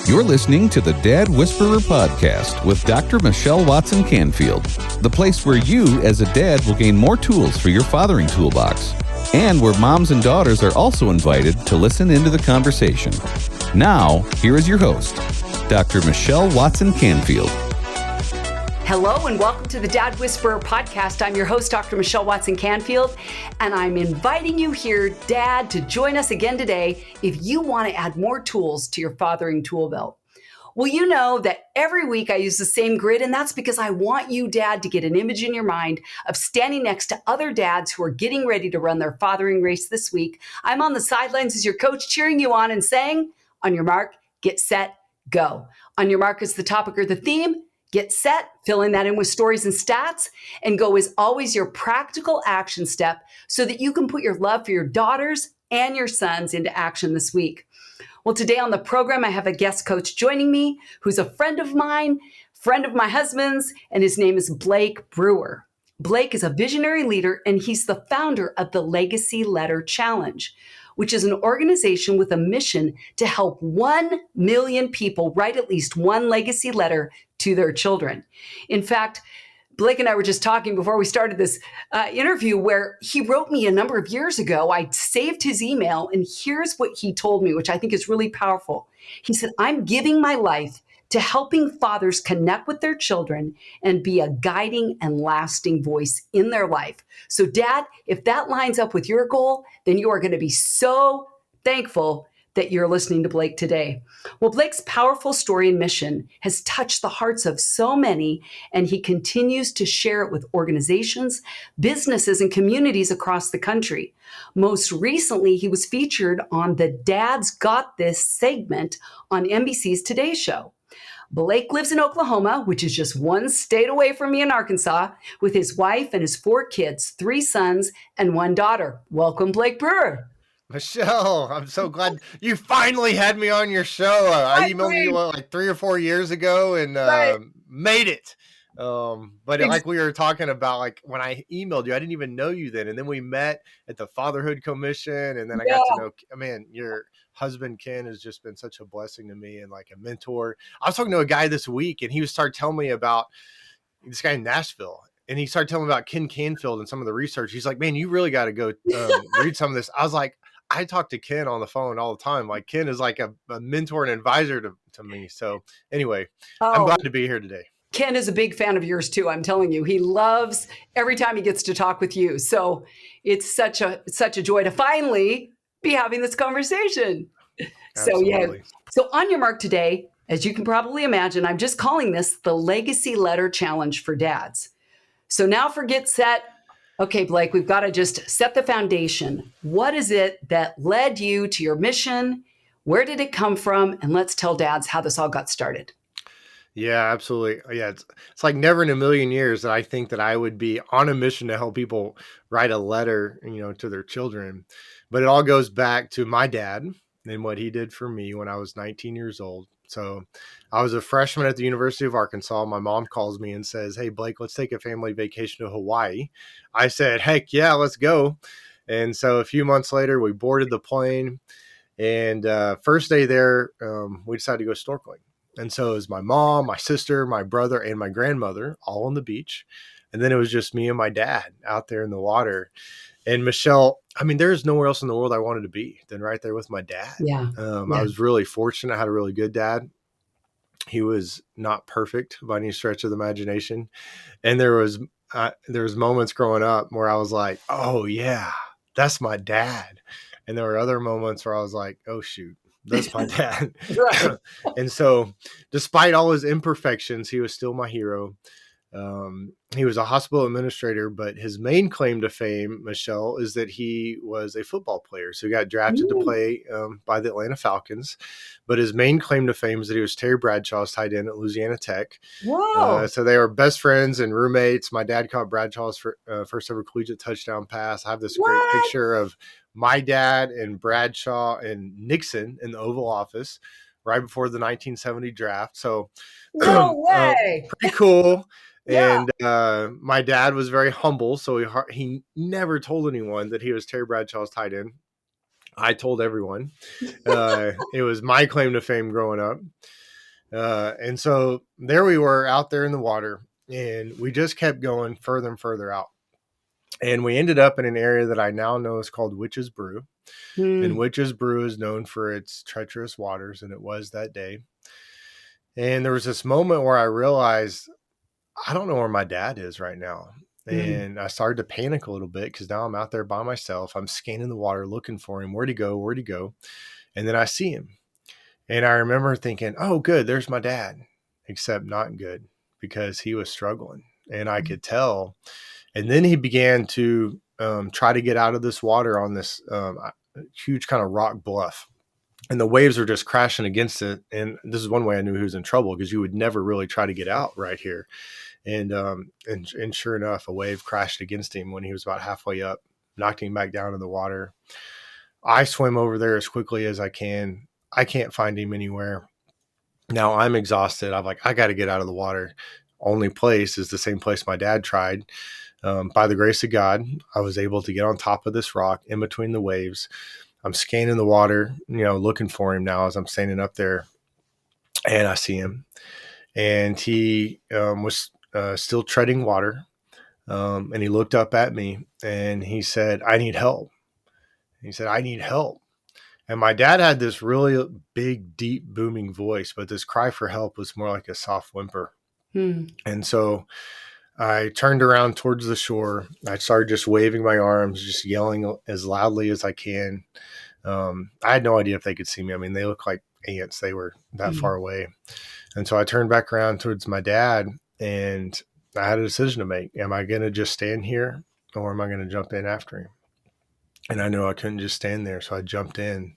You're listening to the Dad Whisperer podcast with Dr. Michelle Watson Canfield, the place where you, as a dad, will gain more tools for your fathering toolbox, and where moms and daughters are also invited to listen into the conversation. Now, here is your host, Dr. Michelle Watson Canfield. Hello and welcome to the Dad Whisperer podcast. I'm your host, Dr. Michelle Watson Canfield, and I'm inviting you here, Dad, to join us again today if you want to add more tools to your fathering tool belt. Well, you know that every week I use the same grid, and that's because I want you, Dad, to get an image in your mind of standing next to other dads who are getting ready to run their fathering race this week. I'm on the sidelines as your coach, cheering you on and saying, on your mark, get set, go. On your mark is the topic or the theme. Get set, filling that in with stories and stats, and go is always your practical action step so that you can put your love for your daughters and your sons into action this week. Well, today on the program, I have a guest coach joining me who's a friend of mine, friend of my husband's, and his name is Blake Brewer. Blake is a visionary leader, and he's the founder of the Legacy Letter Challenge, which is an organization with a mission to help 1 million people write at least one legacy letter to their children. In fact, Blake and I were just talking before we started this interview where he wrote me a number of years ago. I saved his email, and here's what he told me, which I think is really powerful. He said, I'm giving my life to helping fathers connect with their children and be a guiding and lasting voice in their life. So, Dad, if that lines up with your goal, then you are going to be so thankful that you're listening to Blake today. Well, Blake's powerful story and mission has touched the hearts of so many, and he continues to share it with organizations, businesses, and communities across the country. Most recently, he was featured on the Dad's Got This segment on NBC's Today Show. Blake lives in Oklahoma, which is just one state away from me in Arkansas, with his wife and his 4 kids, 3 sons and 1 daughter. Welcome, Blake Brewer. Michelle, I'm so glad you finally had me on your show. I emailed you like 3 or 4 years ago and made it. But like we were talking about, like when I emailed you, I didn't even know you then. And then we met at the Fatherhood Commission. And then I got to know, man, your husband, Ken, has just been such a blessing to me and like a mentor. I was talking to a guy this week and he started telling me about this guy in Nashville. And he started telling me about Ken Canfield and some of the research. He's like, man, you really got to go read some of this. I was like, I talk to Ken on the phone all the time. Like Ken is like a mentor and advisor to me. So anyway, I'm glad to be here today. Ken is a big fan of yours too. I'm telling you, he loves every time he gets to talk with you. So it's such a joy to finally be having this conversation. Absolutely. So on your mark today, as you can probably imagine, I'm just calling this the Legacy Letter Challenge for Dads. So now for Get Set. Okay, Blake, we've got to just set the foundation. What is it that led you to your mission? Where did it come from? And let's tell dads how this all got started. Yeah, absolutely. Yeah, it's like never in a million years that I think that I would be on a mission to help people write a letter, to their children. But it all goes back to my dad and what he did for me when I was 19 years old. So I was a freshman at the University of Arkansas. My mom calls me and says, hey, Blake, let's take a family vacation to Hawaii. I said, heck yeah, let's go. And so a few months later, we boarded the plane. And first day there, we decided to go snorkeling. And so it was my mom, my sister, my brother, and my grandmother all on the beach. And then it was just me and my dad out there in the water. And Michelle, I mean, there's nowhere else in the world I wanted to be than right there with my dad. Yeah. I was really fortunate. I had a really good dad. He was not perfect by any stretch of the imagination. And there was moments growing up where I was like, oh yeah, that's my dad. And there were other moments where I was like, oh shoot, that's my dad. Right. And so despite all his imperfections, he was still my hero. He was a hospital administrator, but his main claim to fame, Michelle, is that he was a football player. So he got drafted to play by the Atlanta Falcons. But his main claim to fame is that he was Terry Bradshaw's tight end at Louisiana Tech. Whoa. So they were best friends and roommates. My dad caught Bradshaw's first ever collegiate touchdown pass. I have this great picture of my dad and Bradshaw and Nixon in the Oval Office right before the 1970 draft. So No way. pretty cool. Yeah. And my dad was very humble, so he never told anyone that he was Terry Bradshaw's tight end. I told everyone. It was my claim to fame growing up. And so there we were out there in the water, and we just kept going further and further out. And we ended up in an area that I now know is called Witch's Brew. And Witch's Brew is known for its treacherous waters, and it was that day. And there was this moment where I realized, I don't know where my dad is right now. And I started to panic a little bit because now I'm out there by myself. I'm scanning the water, looking for him. Where'd he go? Where'd he go? And then I see him. And I remember thinking, oh, good, there's my dad. Except not good, because he was struggling. And I could tell. And then he began to try to get out of this water on this huge kind of rock bluff. And the waves were just crashing against it. And this is one way I knew he was in trouble, because you would never really try to get out right here. And sure enough, a wave crashed against him when he was about halfway up, knocked him back down in the water. I swim over there as quickly as I can. I can't find him anywhere. Now I'm exhausted. I'm like, I got to get out of the water. Only place is the same place my dad tried. By the grace of God, I was able to get on top of this rock in between the waves. I'm scanning the water, looking for him now as I'm standing up there, and I see him. And he was still treading water. And he looked up at me and he said, I need help. He said, I need help. And my dad had this really big, deep, booming voice, but this cry for help was more like a soft whimper. And so I turned around towards the shore. I started just waving my arms, just yelling as loudly as I can. I had no idea if they could see me. I mean, they look like ants. They were that far away. And so I turned back around towards my dad, and I had a decision to make. Am I going to just stand here, or am I going to jump in after him? And I knew I couldn't just stand there. So I jumped in,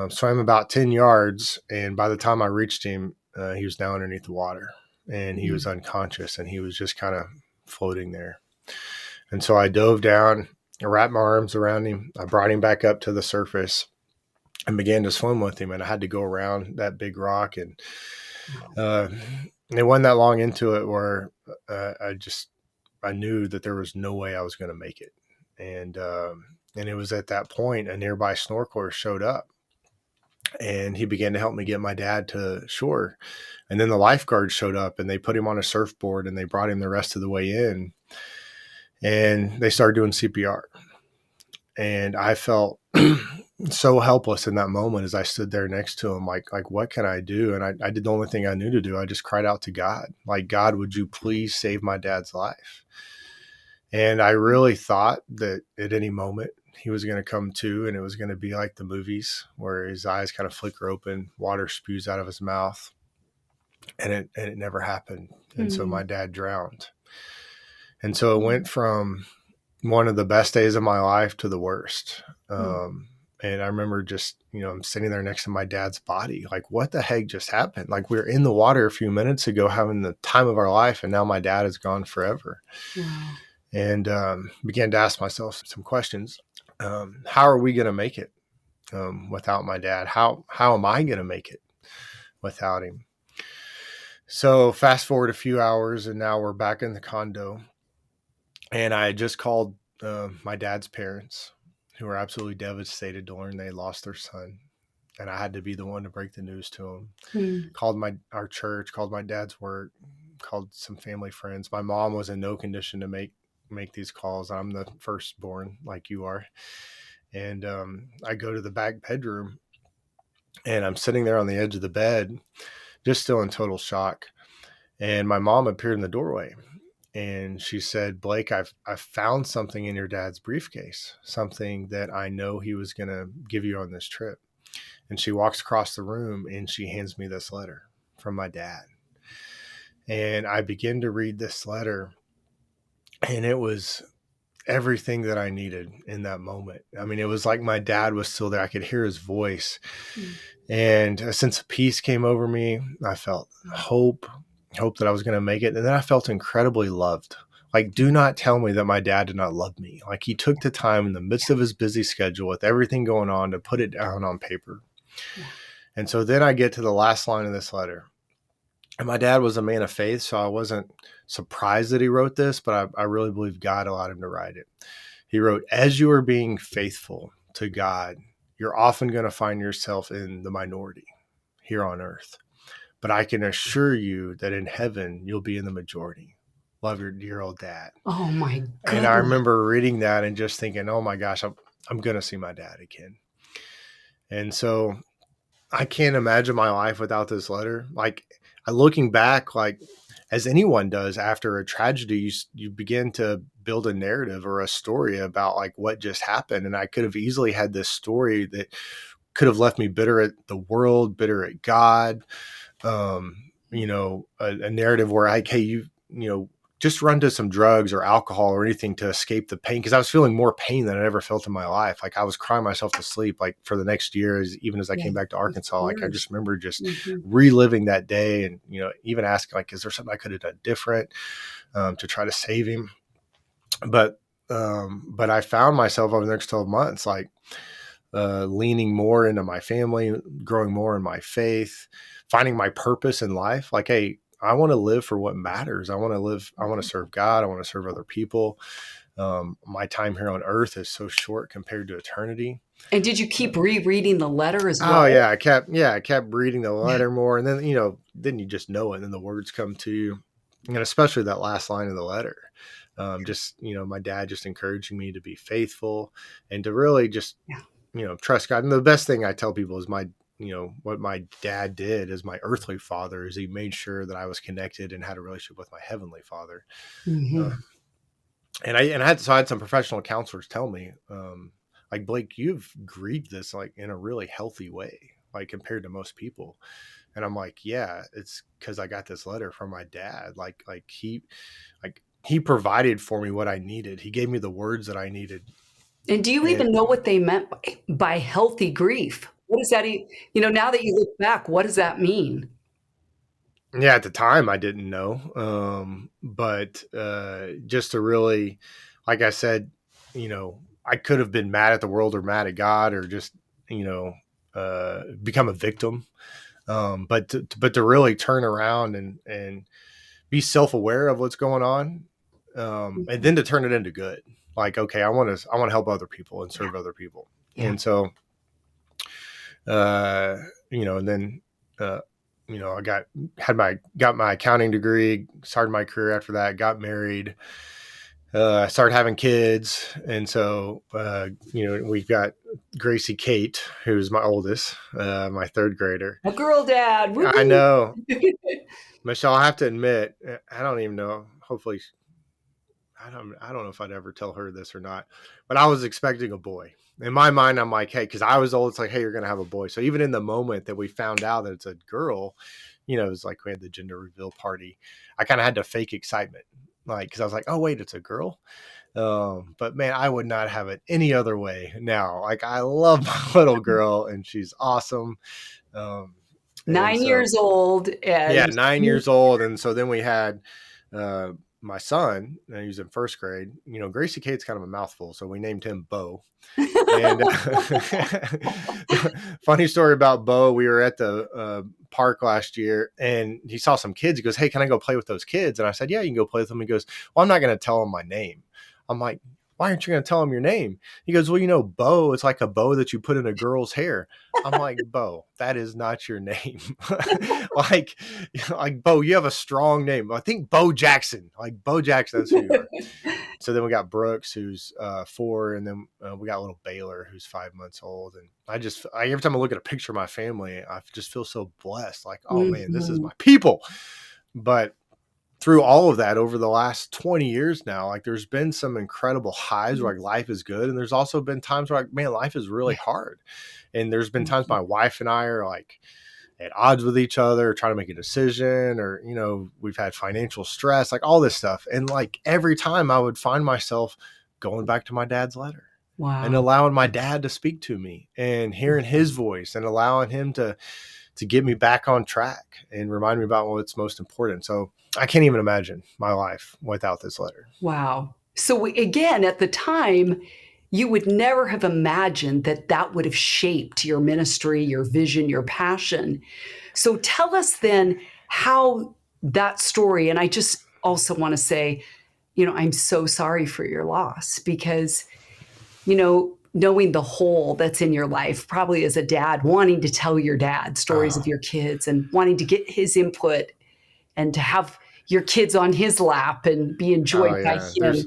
swam about 10 yards. And by the time I reached him, he was down underneath the water, and he was unconscious, and he was just kind of floating there. And so I dove down, I wrapped my arms around him. I brought him back up to the surface and began to swim with him. And I had to go around that big rock. And it wasn't that long into it where I knew that there was no way I was going to make it. And it was at that point a nearby snorkeler showed up, and he began to help me get my dad to shore. And then the lifeguards showed up, and they put him on a surfboard, and they brought him the rest of the way in, and they started doing CPR. And I felt so helpless in that moment as I stood there next to him, like what can I do? And I did the only thing I knew to do. I just cried out to God, like, God, would you please save my dad's life? And I really thought that at any moment he was going to come to, and it was going to be like the movies where his eyes kind of flicker open, water spews out of his mouth, and it never happened. And so my dad drowned. And so it went from one of the best days of my life to the worst. And I remember just, I'm sitting there next to my dad's body. Like, what the heck just happened? Like, we were in the water a few minutes ago having the time of our life, and now my dad is gone forever. Wow. And began to ask myself some questions. How are we going to make it without my dad? How am I going to make it without him? So fast forward a few hours, and now we're back in the condo. And I had just called my dad's parents, who were absolutely devastated to learn they lost their son. And I had to be the one to break the news to them. Called our church, called my dad's work, called some family friends. My mom was in no condition to make these calls. I'm the firstborn, like you are. And I go to the back bedroom, and I'm sitting there on the edge of the bed, just still in total shock. And my mom appeared in the doorway, and she said, Blake, I've found something in your dad's briefcase, something that I know he was going to give you on this trip. And she walks across the room, and she hands me this letter from my dad. And I begin to read this letter, and it was everything that I needed in that moment. I mean, it was like my dad was still there. I could hear his voice, and a sense of peace came over me. I felt hope that I was going to make it. And then I felt incredibly loved. Like, do not tell me that my dad did not love me. Like, he took the time in the midst of his busy schedule with everything going on to put it down on paper. Yeah. And so then I get to the last line of this letter. And my dad was a man of faith, so I wasn't surprised that he wrote this, but I really believe God allowed him to write it. He wrote, "As you are being faithful to God, you're often going to find yourself in the minority here on earth. But I can assure you that in heaven, you'll be in the majority. Love, your dear old dad." Oh my And I goodness. remember reading that and just thinking, oh my gosh, I'm going to see my dad again. And so I can't imagine my life without this letter. Like, looking back, like, as anyone does after a tragedy, you begin to build a narrative or a story about like what just happened. And I could have easily had this story that could have left me bitter at the world, bitter at God. A narrative where like, hey, just run to some drugs or alcohol or anything to escape the pain. Cause I was feeling more pain than I ever felt in my life. Like I was crying myself to sleep, like for the next year, even as I Yeah, came back to of Arkansas. Like I course. just remember just Mm-hmm. reliving that day and, even asking like, is there something I could have done different to try to save him? But I found myself over the next 12 months, like, leaning more into my family, growing more in my faith, finding my purpose in life. Like, hey, I want to live for what matters. I want to live. I want to serve God. I want to serve other people. My time here on earth is so short compared to eternity. And did you keep rereading the letter as Oh well? yeah, I kept reading the letter more, and then then you just know it, and then the words come to you, and especially that last line of the letter. Just my dad just encouraging me to be faithful and to really just Yeah. trust God. And the best thing I tell people is what my dad did as my earthly father is he made sure that I was connected and had a relationship with my heavenly father. Mm-hmm. Um, I had some professional counselors tell me, like, Blake, you've grieved this like in a really healthy way, like compared to most people. And I'm like, yeah, it's because I got this letter from my dad. Like he provided for me what I needed. He gave me the words that I needed. And do you And even know what they meant by healthy grief? What does that, now that you look back, what does that mean? yeah, at the time I didn't know. But just to really, like I said, I could have been mad at the world or mad at God or just, become a victim. But to really turn around and be self-aware of what's going on, and then to turn it into good. Like, okay, I want to help other people and Yeah. serve other people. Yeah. And so, uh, and then, uh, I got my accounting degree, started my career after that, got married, I started having kids. And so, we've got Gracie Kate, who's my oldest, my third grader. A girl dad. I Woo-hoo. know, Michelle, I have to admit, I don't even know. Hopefully, I don't know if I'd ever tell her this or not, but I was expecting a boy. In my mind, I'm like, hey, because I was old, it's like, hey, you're gonna have a boy. So even in the moment that we found out that it's a girl, it was like we had the gender reveal party. I kind of had to fake excitement, like because I was like, oh wait, it's a girl. But man, I would not have it any other way now. Like I love my little girl, and she's awesome. Um, and 9 so years old yeah, and 9 years old, and so then we had uh, my son. He was in first grade. Gracie Kate's kind of a mouthful, so we named him Bo. And funny story about Bo: we were at the park last year, and he saw some kids. He goes, "Hey, can I go play with those kids?" And I said, "Yeah, you can go play with them." He goes, "Well, I'm not going to tell them my name." I'm like, "Why aren't you going to tell them your name?" He goes, "Well, bow. It's like a bow that you put in a girl's hair." I'm like, "Bo, that is not your name." like, like Bo, you have a strong name. I think Bo Jackson. Like Bo Jackson, that's who you are. So then we got Brooks, who's 4, and then we got little Baylor, who's 5 months old. And every time I look at a picture of my family, I just feel so blessed. Like, oh man, this is Mhm. my people. But through all of that over the last 20 years now, like there's been some incredible highs where like life is good. And there's also been times where like, man, life is really Yeah. hard. And there's been times Mhm. my wife and I are like at odds with each other, trying to make a decision, or, we've had financial stress, like all this stuff. And like every time I would find myself going back to my dad's letter and Wow. allowing my dad to speak to me and hearing his voice and allowing him to get me back on track and remind me about what's most important. So I can't even imagine my life without this letter. Wow. So again, at the time, you would never have imagined that that would have shaped your ministry, your vision, your passion. So tell us then how that story, and I just also want to say, I'm so sorry for your loss because, knowing the hole that's in your life, probably as a dad, wanting to tell your dad stories of Oh, your kids and wanting to get his input and to have your kids on his lap and be enjoyed oh by yeah. him.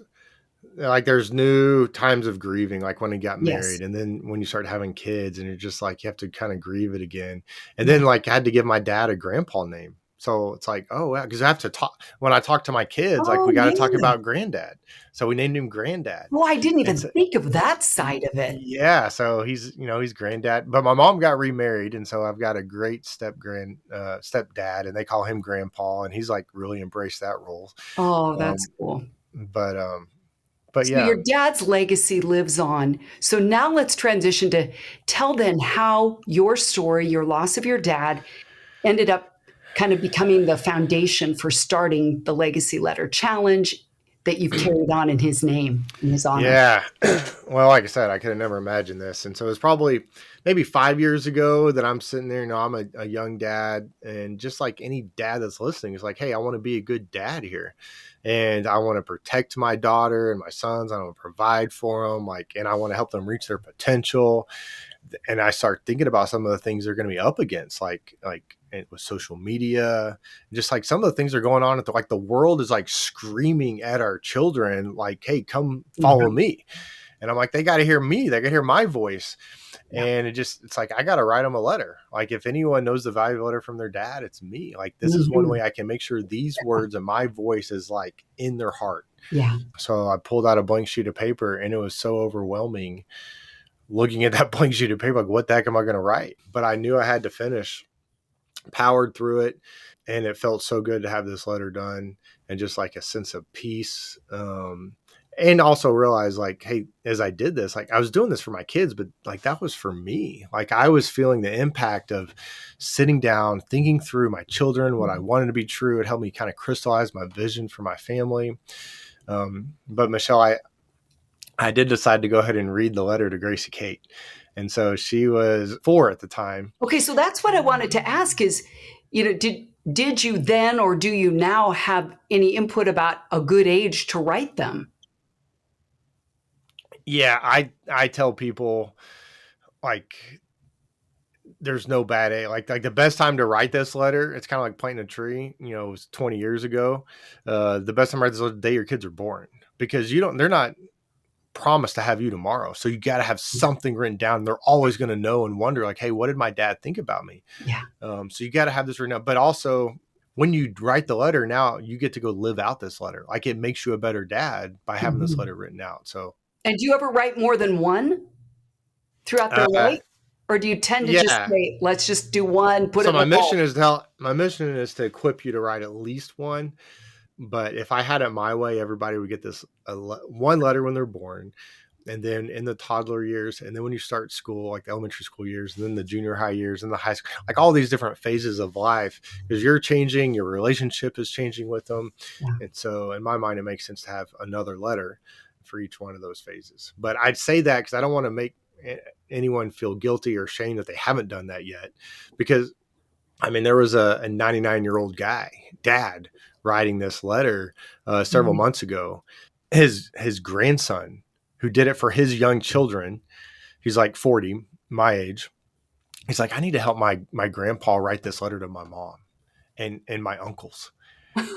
There's new times of grieving, like when he got Yes. married, and then when you start having kids, and you're just like you have to kind of grieve it again. And Yeah. then like I had to give my dad a grandpa name, so it's like, oh yeah, because I have to talk when I talk to my kids, like Oh, we got to talk yeah. about granddad. So we named him Granddad, Well, I didn't and even so think of that side of it. yeah, so he's granddad. But my mom got remarried, and so I've got a great stepdad, and they call him Grandpa, and he's like really embraced that role. Oh, that's Um, cool. but um, but So yeah. your dad's legacy lives on. So now let's transition to tell then how your story, your loss of your dad, ended up kind of becoming the foundation for starting the Legacy Letter Challenge that you've carried on in his name, in his honor. Yeah. Well, like I said, I could have never imagined this. And so it's probably maybe 5 years ago that I'm sitting there. I'm a young dad. And just like any dad that's listening, is like, hey, I want to be a good dad here. And I want to protect my daughter and my sons. I want to provide for them. And I want to help them reach their potential. And I start thinking about some of the things they're going to be up against, with social media, just like some of the things that are going on like the world is like screaming at our children, like, hey, come follow Mhm. me. And I'm like, they got to hear me. They got to hear my voice. Yeah. And it's like, I got to write them a letter. Like if anyone knows the value of a letter from their dad, it's me. Like this is one Mhm. way I can make sure these words and my voice is like in their heart. Yeah. So I pulled out a blank sheet of paper, and it was so overwhelming looking at that blank sheet of paper, like, what the heck am I going to write? But I knew I had to finish, powered through it. And it felt so good to have this letter done, and just like a sense of peace. And also realize like, hey, as I did this, like I was doing this for my kids, but like that was for me. Like I was feeling the impact of sitting down, thinking through my children, what I wanted to be true. It helped me kind of crystallize my vision for my family. But Michelle, I did decide to go ahead and read the letter to Gracie Kate. And so she was 4 at the time. Okay, so that's what I wanted to ask is, did you then or do you now have any input about a good age to write them? Yeah, I tell people like there's no bad age. Like the best time to write this letter, it's kind of like planting a tree. It was 20 years ago. The best time to write this letter, the day your kids are born, because they're not promised to have you tomorrow. So you got to have something written down. They're always going to know and wonder, like, hey, what did my dad think about me? Yeah. So you got to have this written out. But also, when you write the letter, now you get to go live out this letter. Like it makes you a better dad by having this Mhm. letter written out. So, And do you ever write more than one throughout their uh, life? Or do you tend to just yeah. say, let's just do one, put it So in the vault? my mission is to equip you to write at least one. But if I had it my way, everybody would get one letter when they're born, and then in the toddler years, and then when you start school, like the elementary school years, and then the junior high years, and the high school, like all these different phases of life, because you're changing, your relationship is changing with them. Yeah. And so in my mind, it makes sense to have another letter for each one of those phases. But I'd say that because I don't want to make anyone feel guilty or shame that they haven't done that yet. Because I mean, there was a 99-year-old dad, writing this letter several Mhm. months ago. His grandson, who did it for his young children, he's like 40, my age. He's like, I need to help my grandpa write this letter to my mom and my uncles.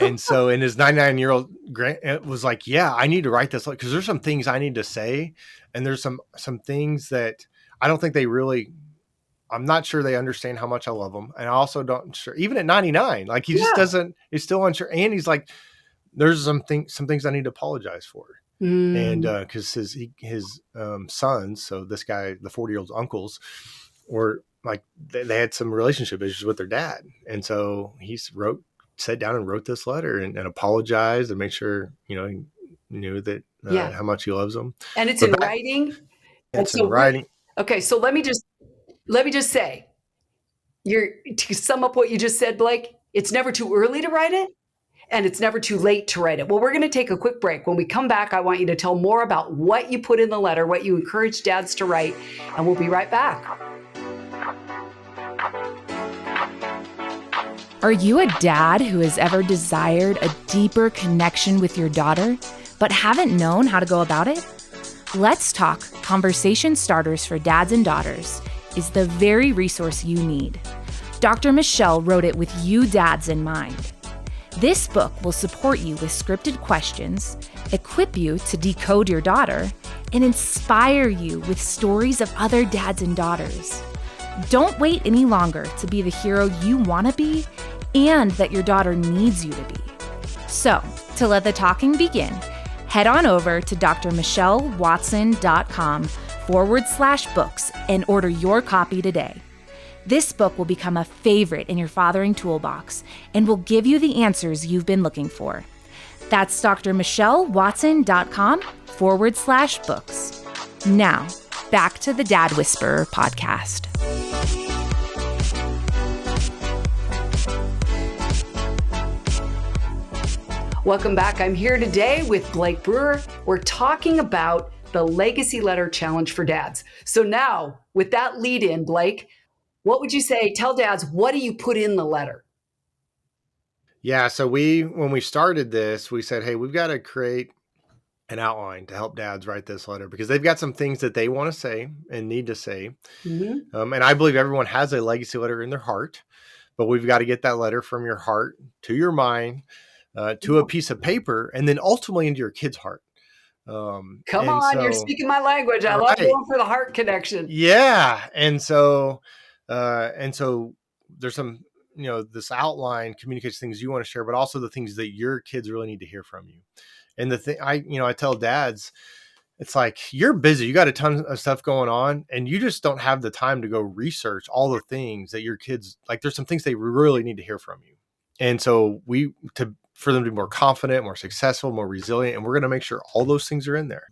And so, in his 99-year-old grand, it was like, yeah, I need to write this because there's some things I need to say, and there's some things that I don't think they really. I'm not sure they understand how much I love them, and I also don't sure. Even at 99, like he just Yeah. doesn't. He's still unsure, and he's like, there's some things I need to apologize for. And Mm, because his sons, so this guy, the 40-year-old uncles, were like they had some relationship issues with their dad, and so sat down and wrote this letter and apologized and made sure he knew that yeah. how much he loves them. And it's But in back, writing. And it's in so really, writing. okay, so let me just say, to sum up what you just said, Blake, it's never too early to write it. And it's never too late to write it. Well, we're going to take a quick break. When we come back, I want you to tell more about what you put in the letter, what you encourage dads to write, and we'll be right back. Are you a dad who has ever desired a deeper connection with your daughter, but haven't known how to go about it? Let's Talk Conversation Starters for Dads and Daughters is the very resource you need. Dr. Michelle wrote it with you dads in mind. This book will support you with scripted questions, equip you to decode your daughter, and inspire you with stories of other dads and daughters. Don't wait any longer to be the hero you want to be and that your daughter needs you to be. So, to let the talking begin, head on over to drmichellewatson.com/books and order your copy today. This book will become a favorite in your fathering toolbox and will give you the answers you've been looking for. That's drmichellewatson.com/books. Now, back to the Dad Whisperer podcast. Welcome back. I'm here today with Blake Brewer. We're talking about the Legacy Letter Challenge for Dads. So now, with that lead in, Blake, what would you say? Tell dads, what do you put in the letter? Yeah. So when we started this, we said, hey, we've got to create an outline to help dads write this letter because they've got some things that they want to say and need to say. Mm-hmm. And I believe everyone has a legacy letter in their heart, but we've got to get that letter from your heart to your mind, to a piece of paper, and then ultimately into your kid's heart. Come on, you're speaking my language. I love going for the heart connection. Yeah. And so there's some, this outline communicates things you want to share, but also the things that your kids really need to hear from you. And the thing I tell dads, it's like, you're busy. You got a ton of stuff going on and you just don't have the time to go research all the things that your kids, like there's some things they really need to hear from you. And so for them to be more confident, more successful, more resilient, and we're going to make sure all those things are in there.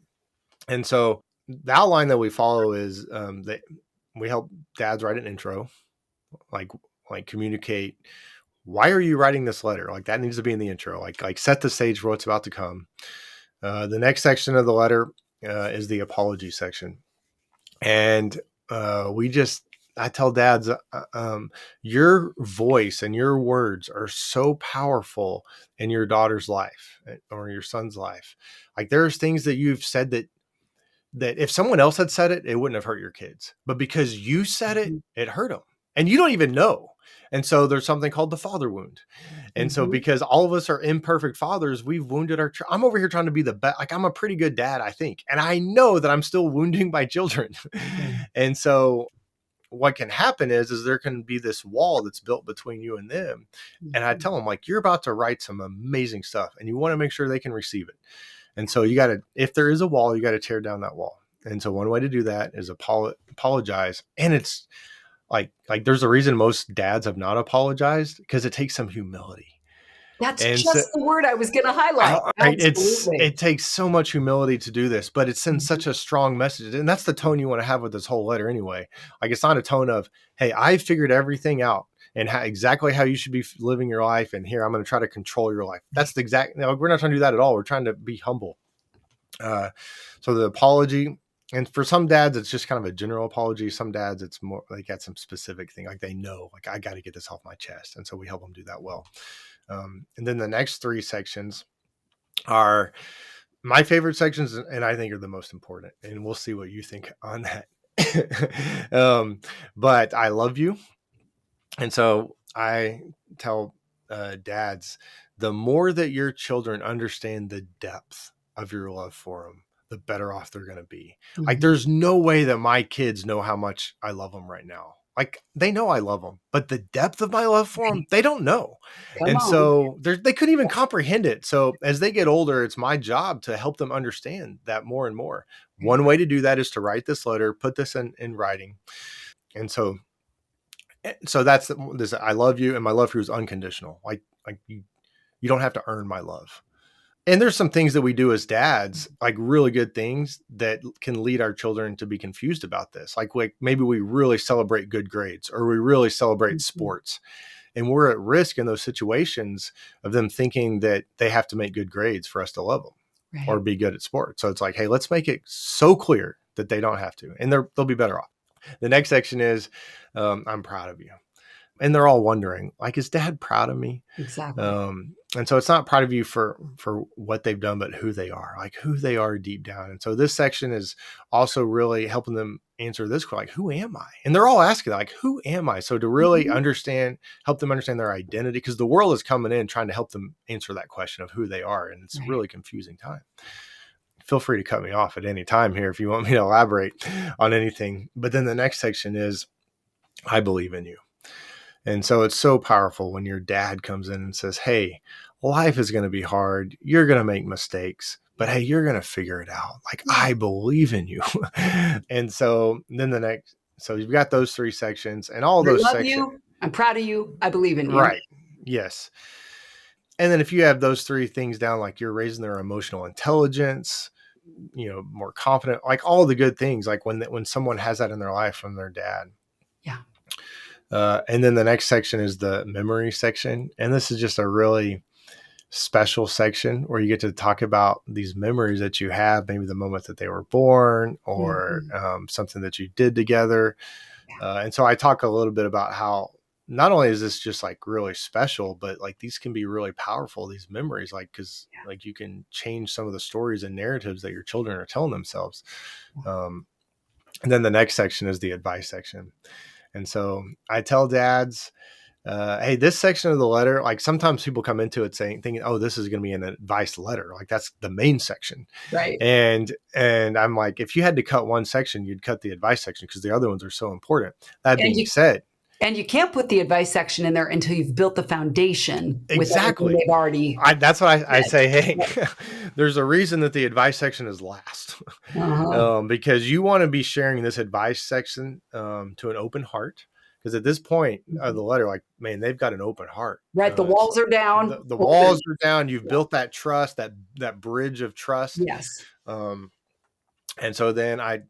And so the outline that we follow is that we help dads write an intro, like communicate, why are you writing this letter? Like that needs to be in the intro, like set the stage for what's about to come. The next section of the letter is the apology section. And I tell dads, your voice and your words are so powerful in your daughter's life or your son's life. Like there's things that you've said that if someone else had said it, it wouldn't have hurt your kids. But because you said it, it hurt them. And you don't even know. And so there's something called the father wound. And so because all of us are imperfect fathers, we've wounded I'm over here trying to be the best. Like I'm a pretty good dad, I think. And I know that I'm still wounding my children. And so what can happen is there can be this wall that's built between you and them. And I tell them, like, you're about to write some amazing stuff and you want to make sure they can receive it. And so if there is a wall, you got to tear down that wall. And so one way to do that is apologize. And it's like there's a reason most dads have not apologized, because it takes some humility. That's the word I was going to highlight. It takes so much humility to do this, but it sends such a strong message. And that's the tone you want to have with this whole letter anyway. Like it's not a tone of, hey, I figured everything out and exactly how you should be living your life. And here, I'm going to try to control your life. That's we're not trying to do that at all. We're trying to be humble. So the apology, and for some dads, it's just kind of a general apology. Some dads, it's more like got some specific thing. Like they know, like I got to get this off my chest. And so we help them do that well. And then the next three sections are my favorite sections, and I think are the most important. And we'll see what you think on that. But I love you. And so I tell dads, the more that your children understand the depth of your love for them, the better off they're going to be. Like there's no way that my kids know how much I love them right now. Like they know I love them, but the depth of my love for them, they don't know. So they couldn't even comprehend it. So as they get older, it's my job to help them understand that more and more. One way to do that is to write this letter, put this in writing. And so that's this, I love you. And my love for you is unconditional. Like you don't have to earn my love. And there's some things that we do as dads, like really good things that can lead our children to be confused about this. Like maybe we really celebrate good grades, or we really celebrate sports. And we're at risk in those situations of them thinking that they have to make good grades for us to love them or be good at sports. So it's like, hey, let's make it so clear that they don't have to, and they'll be better off. The next section is, I'm proud of you. And they're all wondering, like, is dad proud of me? Exactly. And so it's not proud of you for what they've done, but who they are, like who they are deep down. And so this section is also really helping them answer this question, like, who am I? And they're all asking, like, who am I? So to really help them understand their identity, because the world is coming in trying to help them answer that question of who they are. And it's a really confusing time. Feel free to cut me off at any time here if you want me to elaborate on anything. But then the next section is, I believe in you. And so it's so powerful when your dad comes in and says, hey, life is going to be hard. You're going to make mistakes, but hey, you're going to figure it out. Like, I believe in you. And so then so you've got those 3 sections, and all those sections. You. I'm proud of you. I believe in you. Right. Yes. And then if you have those 3 things down, like you're raising their emotional intelligence, more confident, like all the good things, like when someone has that in their life from their dad. Yeah. And then the next section is the memory section. And this is just a really special section where you get to talk about these memories that you have, maybe the moment that they were born or something that you did together. And so I talk a little bit about how not only is this just like really special, but like these can be really powerful, these memories, like, cause like you can change some of the stories and narratives that your children are telling themselves. And then the next section is the advice section. And so I tell dads, hey, this section of the letter, like sometimes people come into it thinking, oh, this is going to be an advice letter. Like that's the main section. Right. And I'm like, if you had to cut one section, you'd cut the advice section because the other ones are so important. That being said. And you can't put the advice section in there until you've built the foundation. Exactly. They've already. That's what I say. Hey, there's a reason that the advice section is last, because you want to be sharing this advice section to an open heart. Because at this point of the letter, like, man, they've got an open heart. Right. The walls are down. The walls are down. You've built that trust, that bridge of trust. Yes. And so then I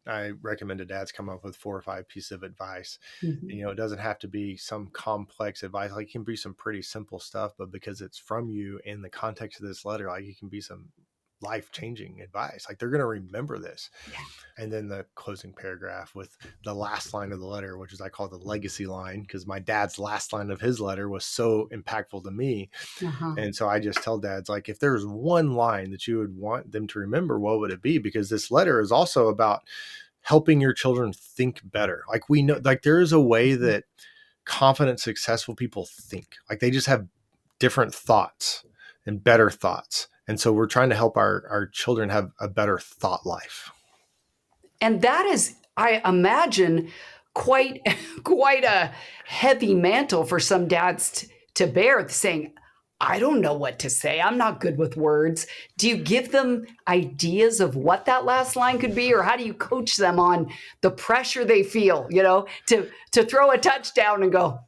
recommend to dads come up with 4 or 5 pieces of advice. It doesn't have to be some complex advice. Like it can be some pretty simple stuff, but because it's from you in the context of this letter, like it can be some life-changing advice. Like they're going to remember this. Yeah. And then the closing paragraph with the last line of the letter, which is I call the legacy line, because my dad's last line of his letter was so impactful to me. And so I just tell dads, like, if there's one line that you would want them to remember, what would it be? Because this letter is also about helping your children think better. Like we know, like there is a way that confident, successful people think. Like they just have different thoughts and better thoughts. And so we're trying to help our children have a better thought life. And that is, I imagine, quite a heavy mantle for some dads to bear, saying, I don't know what to say. I'm not good with words. Do you give them ideas of what that last line could be? Or how do you coach them on the pressure they feel, to throw a touchdown and go,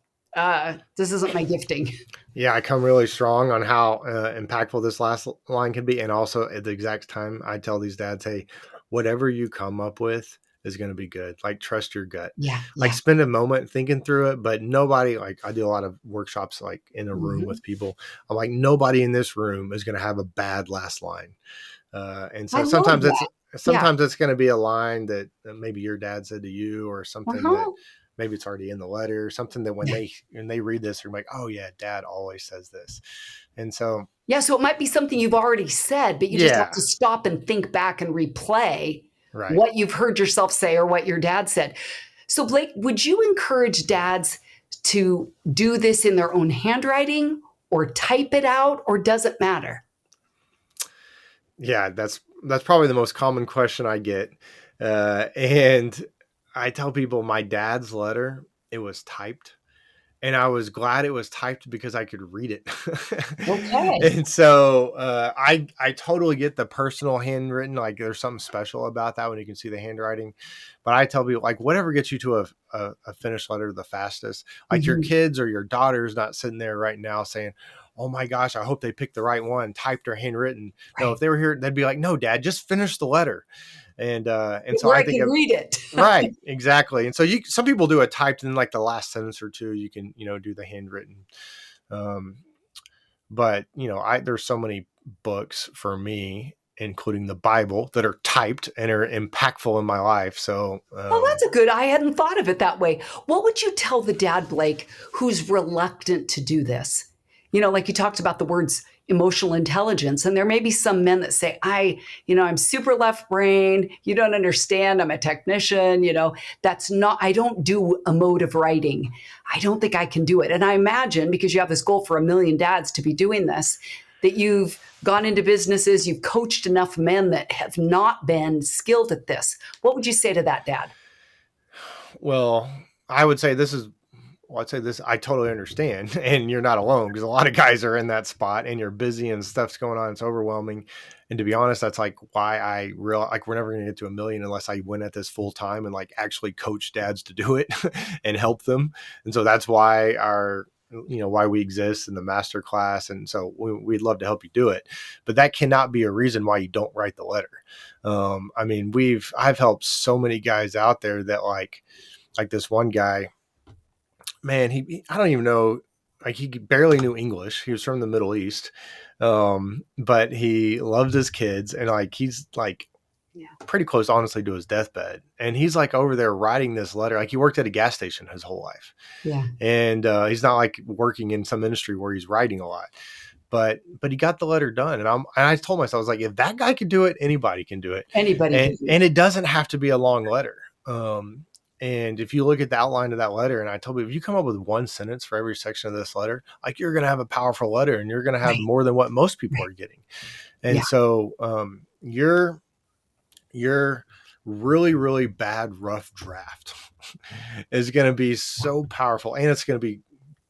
this isn't my gifting? Yeah, I come really strong on how impactful this last line can be. And also at the exact time, I tell these dads, hey, whatever you come up with is going to be good. Like trust your gut. Yeah. Like spend a moment thinking through it, but nobody, like I do a lot of workshops, like in a room with people. I'm like, nobody in this room is going to have a bad last line. And so sometimes it's going to be a line that maybe your dad said to you or something that maybe it's already in the letter or something that when they read this, they're like, oh yeah, dad always says this. And so. Yeah. So it might be something you've already said, but you just have to stop and think back and replay what you've heard yourself say or what your dad said. So Blake, would you encourage dads to do this in their own handwriting or type it out, or does it matter? Yeah, that's probably the most common question I get. And I tell people my dad's letter, it was typed. And I was glad it was typed because I could read it. Okay. And so I totally get the personal handwritten. Like there's something special about that when you can see the handwriting. But I tell people, like, whatever gets you to a finished letter the fastest. Like your kids or your daughter's not sitting there right now saying, oh my gosh, I hope they picked the right one, typed or handwritten. Right. No, if they were here, they'd be like, no, Dad, just finish the letter. And so Where I I think can read it. right, exactly. And so some people do it typed in like the last sentence or two. You can do the handwritten. Um, but there's so many books for me, including the Bible, that are typed and are impactful in my life. So Well, that's a good. I hadn't thought of it that way. What would you tell the dad, Blake, who's reluctant to do this? Like you talked about the words emotional intelligence, and there may be some men that say, I'm super left brain. You don't understand. I'm a technician. That's not, I don't do emotive writing. I don't think I can do it. And I imagine because you have this goal for 1 million dads to be doing this, that you've gone into businesses, you've coached enough men that have not been skilled at this. What would you say to that, Dad? well, I would say I'd say this, I totally understand. And you're not alone, because a lot of guys are in that spot and you're busy and stuff's going on. It's overwhelming. And to be honest, that's like why I realize like we're never going to get to 1 million unless I went at this full time and like actually coach dads to do it and help them. And so that's why why we exist in the master class. And so we'd love to help you do it, but that cannot be a reason why you don't write the letter. I mean, I've helped so many guys out there that like this one guy, man, I don't even know, like he barely knew English. He was from the Middle East. But he loved his kids, and like he's like pretty close, honestly, to his deathbed. And he's like over there writing this letter. Like he worked at a gas station his whole life. Yeah. And he's not like working in some industry where he's writing a lot. But he got the letter done. And I told myself, I was like, if that guy could do it, anybody can do it. Anybody can do it. And it doesn't have to be a long letter. And if you look at the outline of that letter, and I told you, if you come up with one sentence for every section of this letter, like you're going to have a powerful letter, and you're going to have more than what most people are getting. And so your really, really bad, rough draft is going to be so powerful. And it's going to be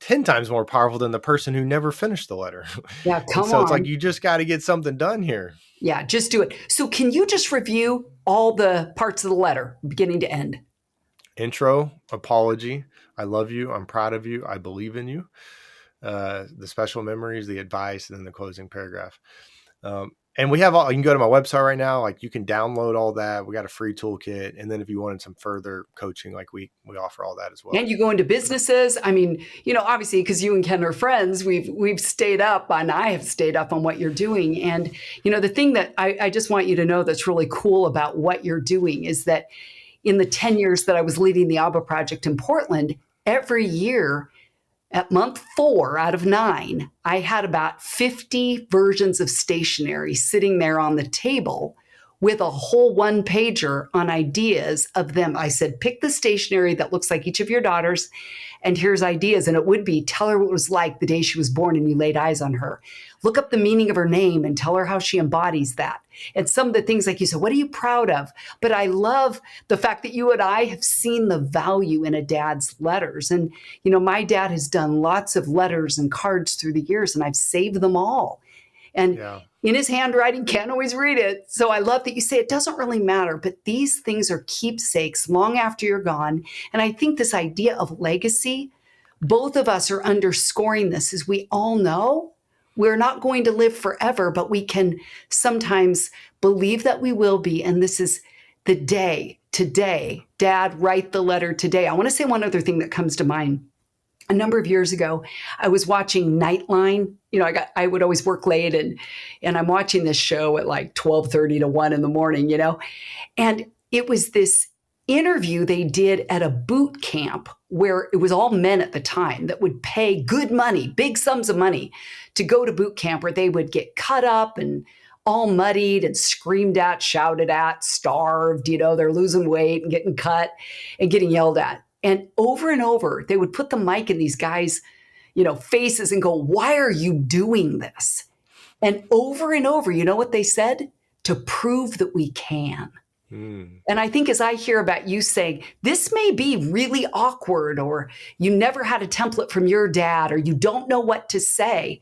10 times more powerful than the person who never finished the letter. Yeah, come on. So it's like, you just got to get something done here. Yeah, just do it. So can you just review all the parts of the letter, beginning to end? Intro, apology, I love you, I'm proud of you, I believe in you. The special memories, the advice, and then the closing paragraph. And we have you can go to my website right now. Like you can download all that. We got a free toolkit. And then if you wanted some further coaching, like we offer all that as well. And you go into businesses. I mean, obviously, because you and Ken are friends, we've stayed up, and I have stayed up on what you're doing. And, the thing that I just want you to know that's really cool about what you're doing is that in the 10 years that I was leading the ABBA project in Portland, every year at month 4 out of 9, I had about 50 versions of stationery sitting there on the table with a whole 1-pager on ideas of them. I said, pick the stationery that looks like each of your daughters, and here's ideas. And it would be, tell her what it was like the day she was born and you laid eyes on her. Look up the meaning of her name and tell her how she embodies that. And some of the things like you said, what are you proud of? But I love the fact that you and I have seen the value in a dad's letters. And, my dad has done lots of letters and cards through the years, and I've saved them all. And in his handwriting, can't always read it. So I love that you say it doesn't really matter, but these things are keepsakes long after you're gone. And I think this idea of legacy, both of us are underscoring this, as we all know we're not going to live forever, but we can sometimes believe that we will be. And this is the day today. Dad, write the letter today. I want to say one other thing that comes to mind. A number of years ago, I was watching Nightline. I would always work late, and I'm watching this show at like 12:30 to 1 in the morning, and it was this interview they did at a boot camp where it was all men at the time that would pay good money, big sums of money, to go to boot camp, where they would get cut up and all muddied and screamed at, shouted at, starved, they're losing weight and getting cut and getting yelled at. And over, they would put the mic in these guys' faces and go, why are you doing this? And over, you know what they said? To prove that we can. And I think as I hear about you saying, this may be really awkward, or you never had a template from your dad, or you don't know what to say,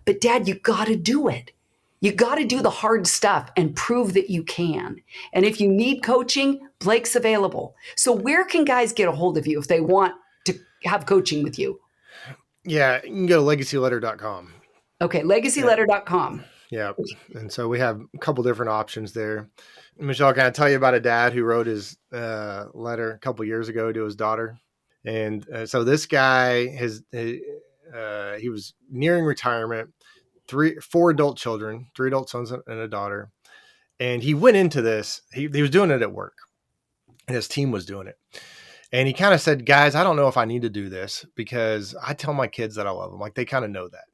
but Dad, you got to do it. You got to do the hard stuff and prove that you can. And if you need coaching, Blake's available. So where can guys get a hold of you if they want to have coaching with you? Yeah, you can go to legacyletter.com. Okay, legacyletter.com. Yeah. And so we have a couple different options there. Michelle, can I tell you about a dad who wrote his letter a couple years ago to his daughter? And so this guy, he was nearing retirement, four adult children, three adult sons and a daughter. And he went into this, he was doing it at work, and his team was doing it. And he kind of said, guys, I don't know if I need to do this because I tell my kids that I love them. Like, they kind of know that.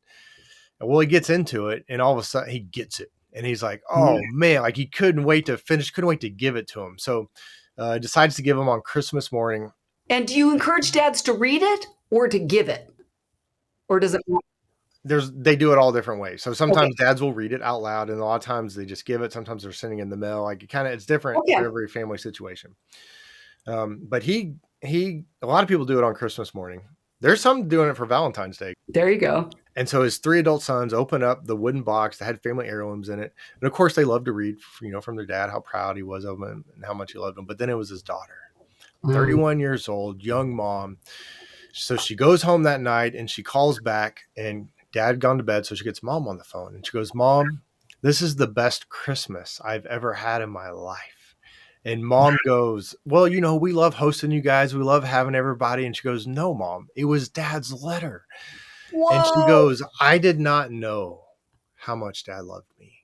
And well, he gets into it, and all of a sudden he gets it. And he's like, oh man, like he couldn't wait to finish, couldn't wait to give it to him. So decides to give him on Christmas morning. And do you encourage dads to read it or to give it? Or does it? They do it all different ways. So sometimes dads will read it out loud, and a lot of times they just give it. Sometimes they're sending in the mail. Like it's different for every family situation. But a lot of people do it on Christmas morning. There's some doing it for Valentine's Day. There you go. And so his three adult sons open up the wooden box that had family heirlooms in it. And of course they loved to read, from their dad, how proud he was of them and how much he loved them. But then it was his daughter, 31 years old, young mom. So she goes home that night and she calls back, and dad had gone to bed. So she gets mom on the phone and she goes, Mom, this is the best Christmas I've ever had in my life. And mom goes, well, we love hosting you guys. We love having everybody. And she goes, no, Mom, it was Dad's letter. Whoa. And she goes, I did not know how much Dad loved me.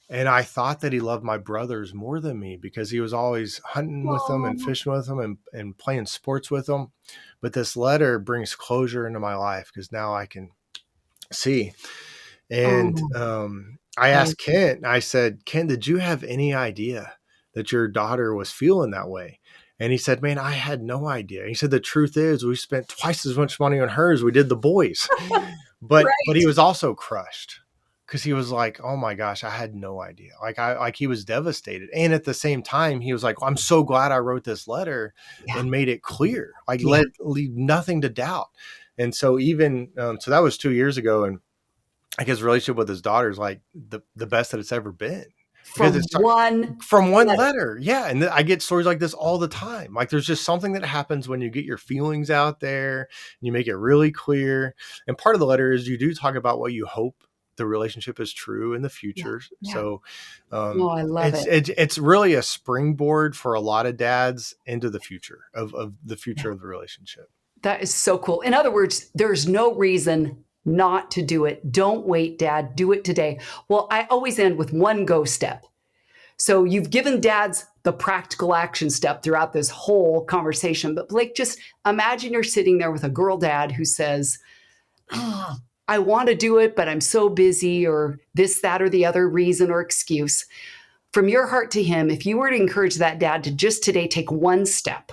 And I thought that he loved my brothers more than me because he was always hunting with them and fishing with them and playing sports with them. But this letter brings closure into my life because now I can see. And I asked Kent, I said, Kent, did you have any idea that your daughter was feeling that way? And he said, man, I had no idea. He said, the truth is we spent twice as much money on her as we did the boys. But he was also crushed because he was like, oh my gosh, I had no idea. Like he was devastated. And at the same time, he was like, well, I'm so glad I wrote this letter and made it clear, leave nothing to doubt. And so even, so that was 2 years ago. And I guess relationship with his daughter is like the best that it's ever been. From one letter. Yeah. And I get stories like this all the time. Like there's just something that happens when you get your feelings out there and you make it really clear. And part of the letter is you do talk about what you hope the relationship is true in the future. Yeah. So I love it. It's really a springboard for a lot of dads into the future of the future of the relationship. That is so cool. In other words, there's no reason not to do it. Don't wait, Dad. Do it today. Well, I always end with one go step. So you've given dads the practical action step throughout this whole conversation. But Blake, just imagine you're sitting there with a girl dad who says, I want to do it, but I'm so busy, or this, that, or the other reason or excuse. From your heart to him, if you were to encourage that dad to just today take one step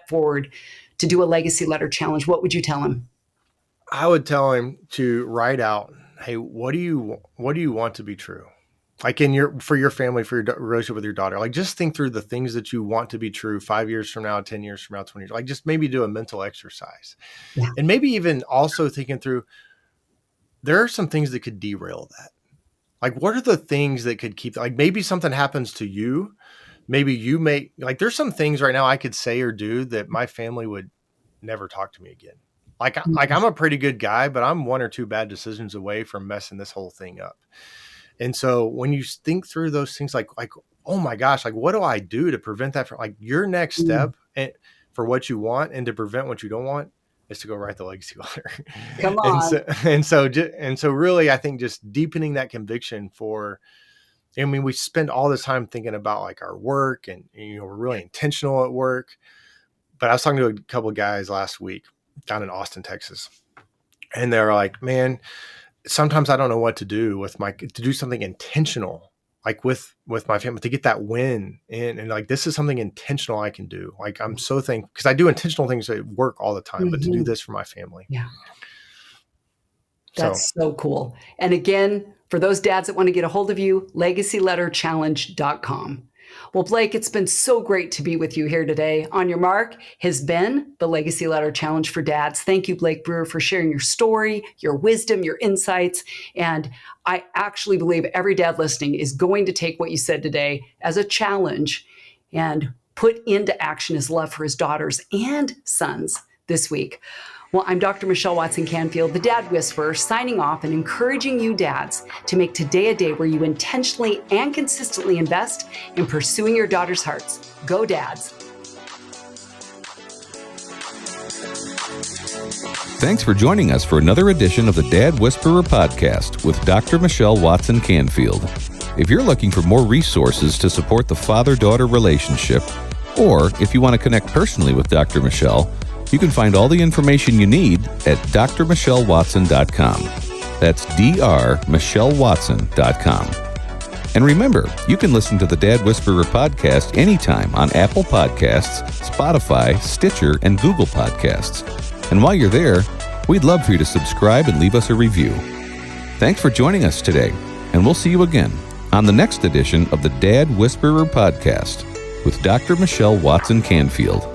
forward to do a legacy letter challenge, what would you tell him? I would tell him to write out, hey, what do you want to be true? Like for your family, for your relationship with your daughter, like just think through the things that you want to be true 5 years from now, 10 years from now, 20 years, like just maybe do a mental exercise. Yeah. And maybe even also thinking through, there are some things that could derail that. Like, what are the things that could keep, like maybe something happens to you. Maybe you there's some things right now I could say or do that my family would never talk to me again. Like I'm a pretty good guy, but I'm one or two bad decisions away from messing this whole thing up. And so when you think through those things, like, oh my gosh, like what do I do to prevent that from like your next step for what you want and to prevent what you don't want is to go write the legacy letter. Come on. And so really, I think just deepening that conviction we spend all this time thinking about like our work and, we're really intentional at work. But I was talking to a couple of guys last week down in Austin, Texas. And they're like, man, sometimes I don't know what to do to do something intentional, like with my family, to get that win. And like, this is something intentional I can do. Like, I'm so thankful because I do intentional things at work all the time, but to do this for my family. Yeah. That's so cool. And again, for those dads that want to get a hold of you, legacyletterchallenge.com. Well, Blake, it's been so great to be with you here today. On Your Mark has been the Legacy Letter Challenge for Dads. Thank you, Blake Brewer, for sharing your story, your wisdom, your insights. And I actually believe every dad listening is going to take what you said today as a challenge and put into action his love for his daughters and sons this week. Well, I'm Dr. Michelle Watson Canfield, the Dad Whisperer, signing off and encouraging you dads to make today a day where you intentionally and consistently invest in pursuing your daughter's hearts. Go Dads. Thanks for joining us for another edition of the Dad Whisperer podcast with Dr. Michelle Watson Canfield. If you're looking for more resources to support the father-daughter relationship, or if you want to connect personally with Dr. Michelle, you can find all the information you need at drmichellewatson.com. That's drmichellewatson.com. And remember, you can listen to the Dad Whisperer podcast anytime on Apple Podcasts, Spotify, Stitcher, and Google Podcasts. And while you're there, we'd love for you to subscribe and leave us a review. Thanks for joining us today, and we'll see you again on the next edition of the Dad Whisperer podcast with Dr. Michelle Watson Canfield.